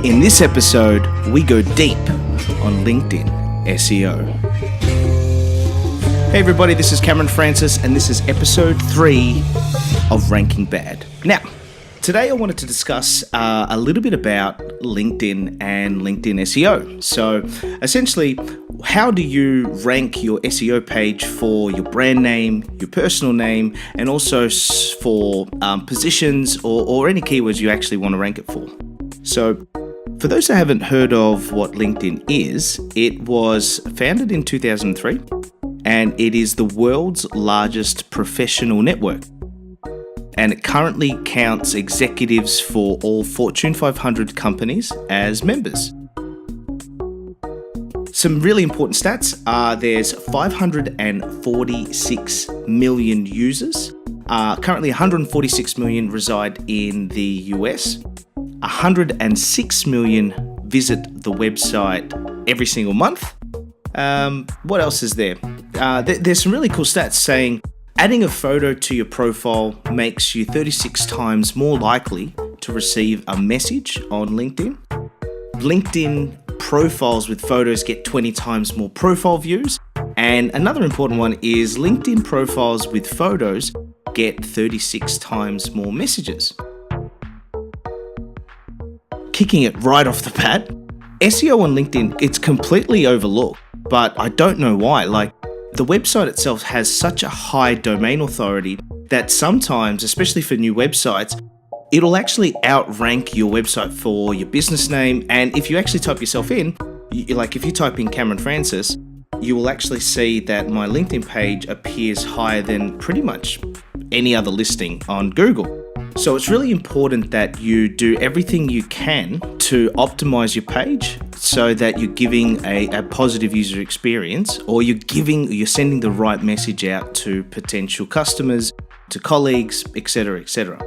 In this episode, we go deep on LinkedIn SEO. Hey everybody, this is Cameron Francis, and this is episode 3 of Ranking Bad. Now, today I wanted to discuss a little bit about LinkedIn and LinkedIn SEO. So, essentially, how do you rank your SEO page for your brand name, your personal name, and also for positions or any keywords you actually want to rank it for? So, for those who haven't heard of what LinkedIn is, it was founded in 2003, and it is the world's largest professional network. And it currently counts executives for all Fortune 500 companies as members. Some really important stats are there's 546 million users. Currently 146 million reside in the US. 106 million visit the website every single month. What else is there? There's some really cool stats saying adding a photo to your profile makes you 36 times more likely to receive a message on LinkedIn. LinkedIn profiles with photos get 20 times more profile views. And another important one is LinkedIn profiles with photos get 36 times more messages. Kicking it right off the bat, SEO on LinkedIn, it's completely overlooked, but I don't know why. The website itself has such a high domain authority that sometimes, especially for new websites, it'll actually outrank your website for your business name. And if you actually type yourself in, if you type in Cameron Francis, you will actually see that my LinkedIn page appears higher than pretty much any other listing on Google. So it's really important that you do everything you can to optimize your page so that you're giving a positive user experience, or you're sending the right message out to potential customers, to colleagues, etc., etc.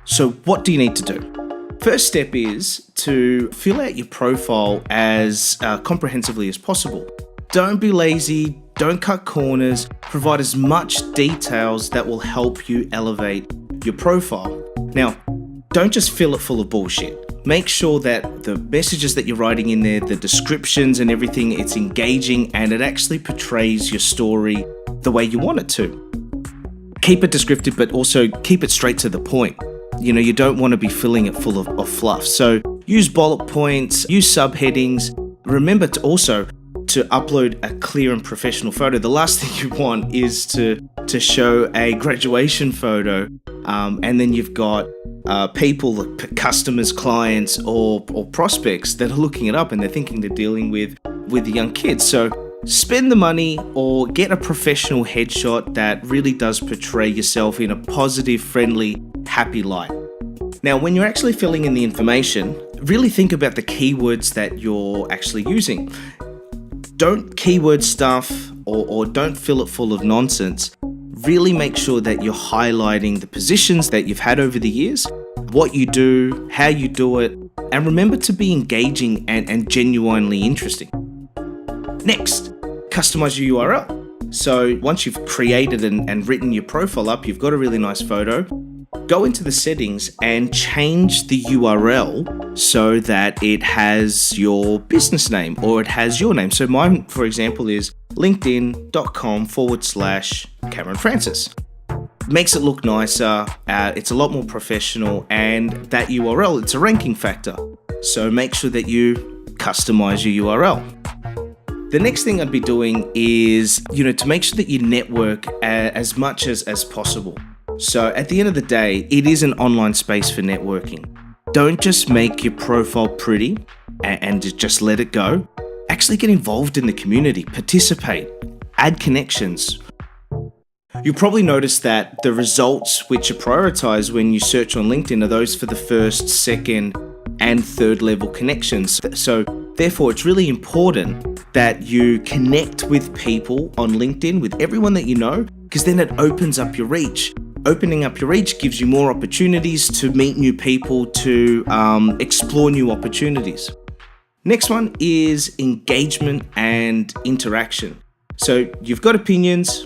So what do you need to do? First step is to fill out your profile as comprehensively as possible. Don't be lazy, don't cut corners, provide as much details that will help you elevate your profile. Now, don't just fill it full of bullshit. Make sure that the messages that you're writing in there, the descriptions and everything, it's engaging and it actually portrays your story the way you want it to. Keep it descriptive, but also keep it straight to the point. You don't want to be filling it full of fluff. So use bullet points, use subheadings. Remember to also to upload a clear and professional photo. The last thing you want is to show a graduation photo, and then you've got people, customers, clients, or prospects that are looking it up and they're thinking they're dealing with young kids. So spend the money or get a professional headshot that really does portray yourself in a positive, friendly, happy light. Now, when you're actually filling in the information, really think about the keywords that you're actually using. Don't keyword stuff or don't fill it full of nonsense. Really make sure that you're highlighting the positions that you've had over the years, what you do, how you do it, and remember to be engaging and genuinely interesting. Next, customize your URL. So once you've created and written your profile up, you've got a really nice photo, go into the settings and change the URL so that it has your business name or it has your name. So mine, for example, is linkedin.com/Cameron Francis. Makes it look nicer, it's a lot more professional, and that URL, it's a ranking factor. So make sure that you customize your URL. The next thing I'd be doing is, to make sure that you network as much as possible. So at the end of the day, it is an online space for networking. Don't just make your profile pretty and just let it go. Actually get involved in the community, participate, add connections. You'll probably notice that the results which are prioritized when you search on LinkedIn are those for the first, second, and third level connections. So therefore, it's really important that you connect with people on LinkedIn, with everyone that you know, because then it opens up your reach. Opening up your reach gives you more opportunities to meet new people, to explore new opportunities. Next one is engagement and interaction. So you've got opinions,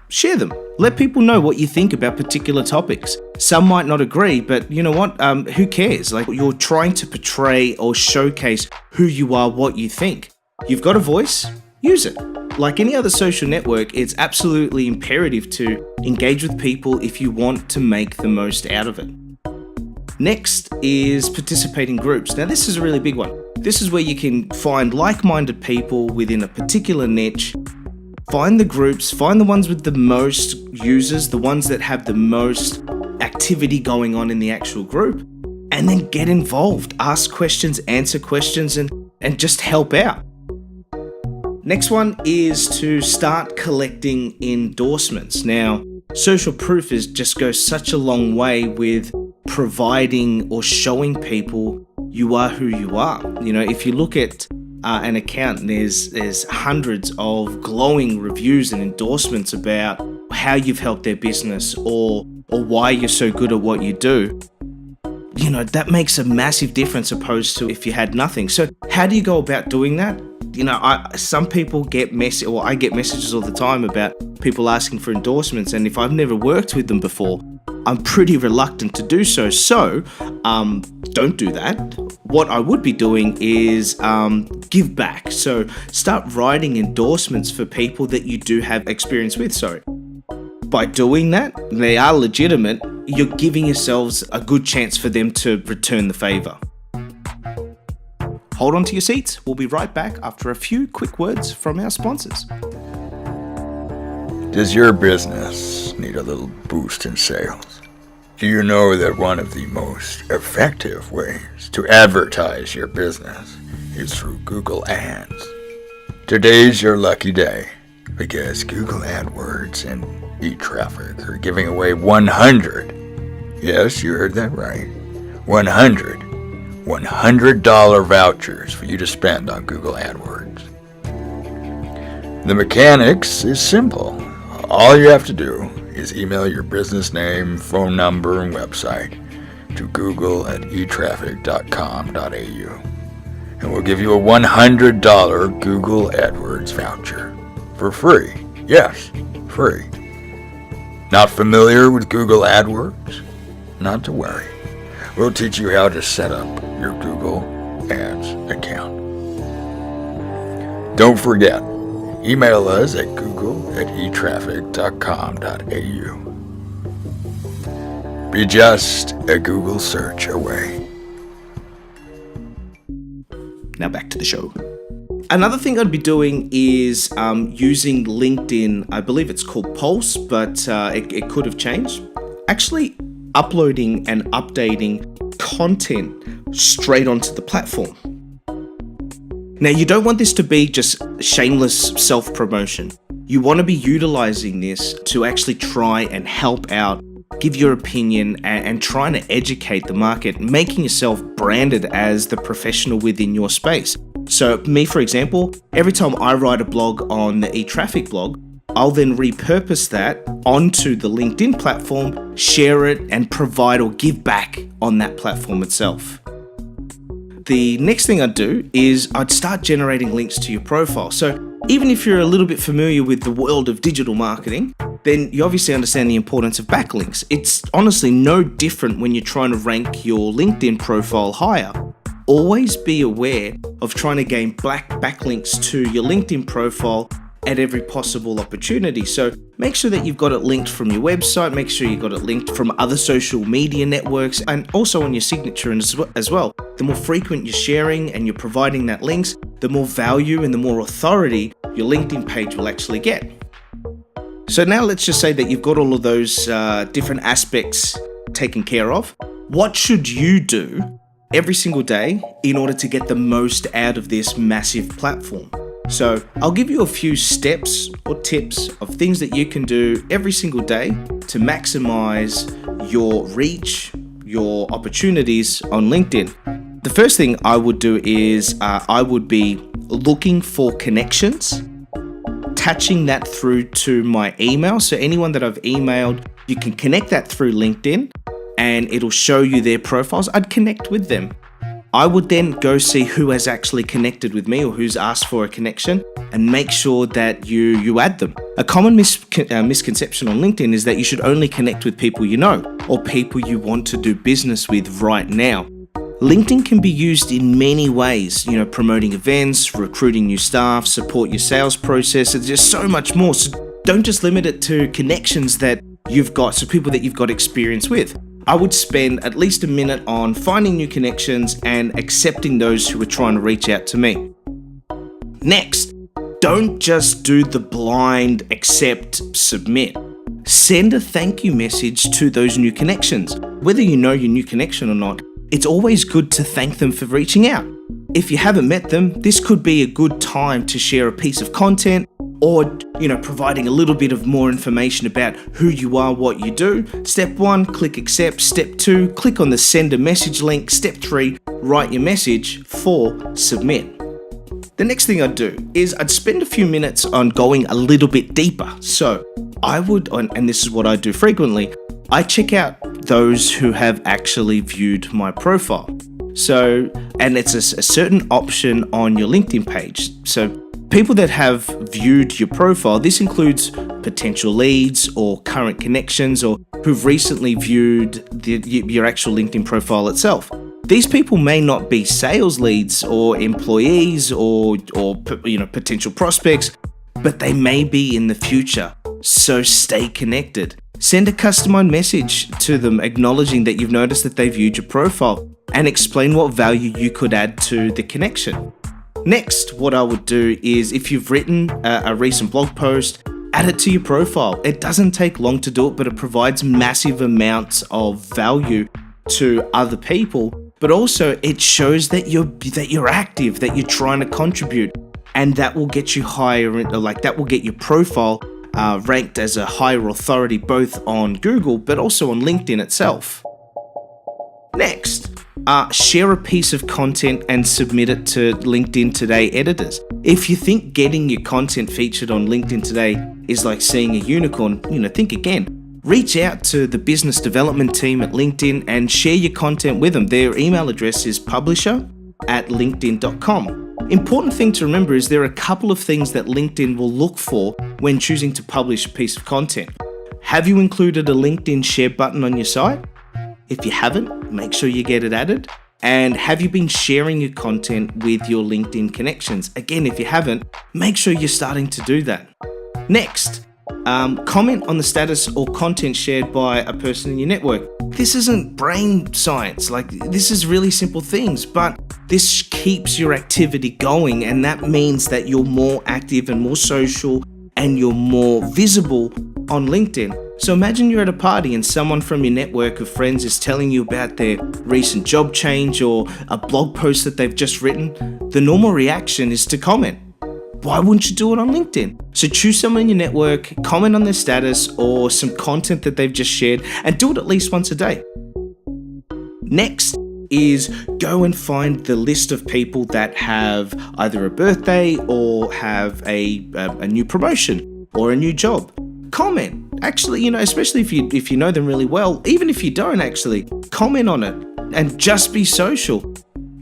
share them. Let people know what you think about particular topics. Some might not agree, but you know what? Who cares? Like, you're trying to portray or showcase who you are, what you think. You've got a voice, use it. Like any other social network, it's absolutely imperative to engage with people if you want to make the most out of it. Next is participate in groups. Now, this is a really big one. This is where you can find like-minded people within a particular niche. Find the groups, find the ones with the most users, the ones that have the most activity going on in the actual group, and then get involved. Ask questions, answer questions, and just help out. Next one is to start collecting endorsements. Now, social proof just goes such a long way with providing or showing people you are who you are. You know, if you look at an account, there's hundreds of glowing reviews and endorsements about how you've helped their business or why you're so good at what you do. You know, that makes a massive difference opposed to if you had nothing. So how do you go about doing that? You know, some people get I get messages all the time about people asking for endorsements, and if I've never worked with them before, I'm pretty reluctant to do so. So, don't do that. What I would be doing is give back. So start writing endorsements for people that you do have experience with. By doing that, they are legitimate. You're giving yourselves a good chance for them to return the favor. Hold on to your seats. We'll be right back after a few quick words from our sponsors. Does your business need a little boost in sales? Do you know that one of the most effective ways to advertise your business is through Google Ads? Today's your lucky day because Google AdWords and eTraffic are giving away 100, yes, you heard that right, $100 vouchers for you to spend on Google AdWords. The mechanics is simple. All you have to do is email your business name, phone number, and website to google@etraffic.com.au, and we'll give you a $100 Google AdWords voucher for free. Yes, free. Not familiar with Google AdWords? Not to worry. We'll teach you how to set up your Google Ads account. Don't forget, email us at google@etraffic.com.au. Be just a Google search away. Now back to the show. Another thing I'd be doing is using LinkedIn. I believe it's called Pulse, but it could have changed. Actually, uploading and updating content straight onto the platform. Now, you don't want this to be just shameless self-promotion. You want to be utilizing this to actually try and help out, give your opinion, and trying to educate the market, making yourself branded as the professional within your space. So me, for example, every time I write a blog on the eTraffic blog, I'll then repurpose that onto the LinkedIn platform, share it, and provide or give back on that platform itself. The next thing I'd do is I'd start generating links to your profile. So even if you're a little bit familiar with the world of digital marketing, then you obviously understand the importance of backlinks. It's honestly no different when you're trying to rank your LinkedIn profile higher. Always be aware of trying to gain backlinks to your LinkedIn profile at every possible opportunity. So make sure that you've got it linked from your website, make sure you've got it linked from other social media networks, and also on your signature as well. The more frequent you're sharing and you're providing that links, the more value and the more authority your LinkedIn page will actually get. So now let's just say that you've got all of those different aspects taken care of. What should you do every single day in order to get the most out of this massive platform? So I'll give you a few steps or tips of things that you can do every single day to maximize your reach, your opportunities on LinkedIn. The first thing I would do is I would be looking for connections, attaching that through to my email. So anyone that I've emailed, you can connect that through LinkedIn and it'll show you their profiles. I'd connect with them. I would then go see who has actually connected with me or who's asked for a connection and make sure that you add them. A common misconception on LinkedIn is that you should only connect with people you know or people you want to do business with right now. LinkedIn can be used in many ways, promoting events, recruiting new staff, support your sales process. There's just so much more. So don't just limit it to connections that you've got, so people that you've got experience with. I would spend at least a minute on finding new connections and accepting those who are trying to reach out to me. Next, don't just do the blind accept, submit. Send a thank you message to those new connections. Whether you know your new connection or not, it's always good to thank them for reaching out. If you haven't met them, this could be a good time to share a piece of content or, providing a little bit of more information about who you are, what you do. Step 1, click accept. Step 2, click on the send a message link. Step 3, write your message. 4, submit. The next thing I'd do is I'd spend a few minutes on going a little bit deeper. So I would, and this is what I do frequently, I check out those who have actually viewed my profile. So, and it's a certain option on your LinkedIn page. So people that have viewed your profile, this includes potential leads or current connections or who've recently viewed your actual LinkedIn profile itself. These people may not be sales leads or employees or potential prospects, but they may be in the future. So stay connected. Send a customized message to them acknowledging that you've noticed that they viewed your profile and explain what value you could add to the connection. Next, what I would do is if you've written a recent blog post, add it to your profile. It doesn't take long to do it, but it provides massive amounts of value to other people. But also it shows that you're active, that you're trying to contribute, and that will get you higher, that will get your profile ranked as a higher authority both on Google but also on LinkedIn itself. Next, share a piece of content and submit it to LinkedIn Today editors. If you think getting your content featured on LinkedIn Today is like seeing a unicorn, think again. Reach out to the business development team at LinkedIn and share your content with them. Their email address is publisher@linkedin.com. Important thing to remember is there are a couple of things that LinkedIn will look for when choosing to publish a piece of content. Have you included a LinkedIn share button on your site? If you haven't, make sure you get it added. And have you been sharing your content with your LinkedIn connections? Again, if you haven't, make sure you're starting to do that. Next, comment on the status or content shared by a person in your network. This isn't brain science, this is really simple things, but this keeps your activity going, and that means that you're more active and more social and you're more visible on LinkedIn. So imagine you're at a party and someone from your network of friends is telling you about their recent job change or a blog post that they've just written. The normal reaction is to comment. Why wouldn't you do it on LinkedIn? So choose someone in your network, comment on their status or some content that they've just shared, and do it at least once a day. Next is go and find the list of people that have either a birthday or have a new promotion or a new job. Comment. Actually, especially if you know them really well, even if you don't actually, comment on it and just be social.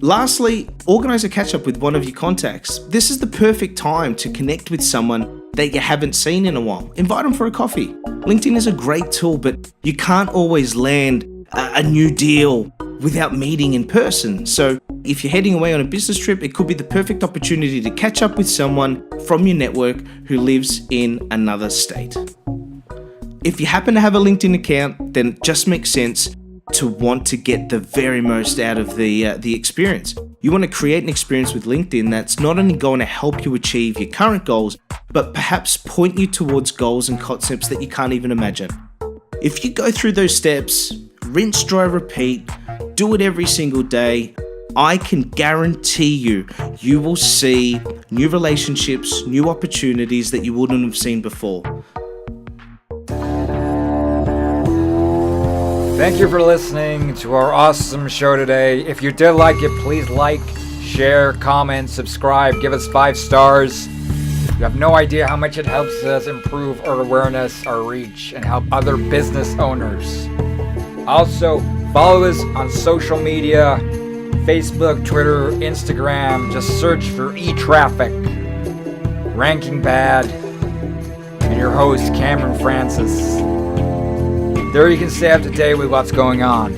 Lastly, organize a catch-up with one of your contacts. This is the perfect time to connect with someone that you haven't seen in a while. Invite them for a coffee. LinkedIn is a great tool, but you can't always land a new deal without meeting in person. So if you're heading away on a business trip, it could be the perfect opportunity to catch up with someone from your network who lives in another state. If you happen to have a LinkedIn account, then it just makes sense to want to get the very most out of the experience. You want to create an experience with LinkedIn that's not only going to help you achieve your current goals, but perhaps point you towards goals and concepts that you can't even imagine. If you go through those steps, rinse, dry, repeat, do it every single day, I can guarantee you will see new relationships, new opportunities that you wouldn't have seen before. Thank you for listening to our awesome show today. If you did like it, please like, share, comment, subscribe, give us 5 stars. You have no idea how much it helps us improve our awareness, our reach, and help other business owners. Also, follow us on social media, Facebook, Twitter, Instagram. Just search for eTraffic. Ranking Bad. And your host, Cameron Francis. There you can stay up to date with what's going on.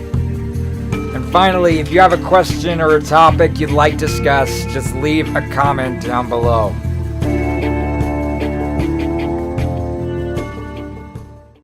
And finally, if you have a question or a topic you'd like discussed, just leave a comment down below.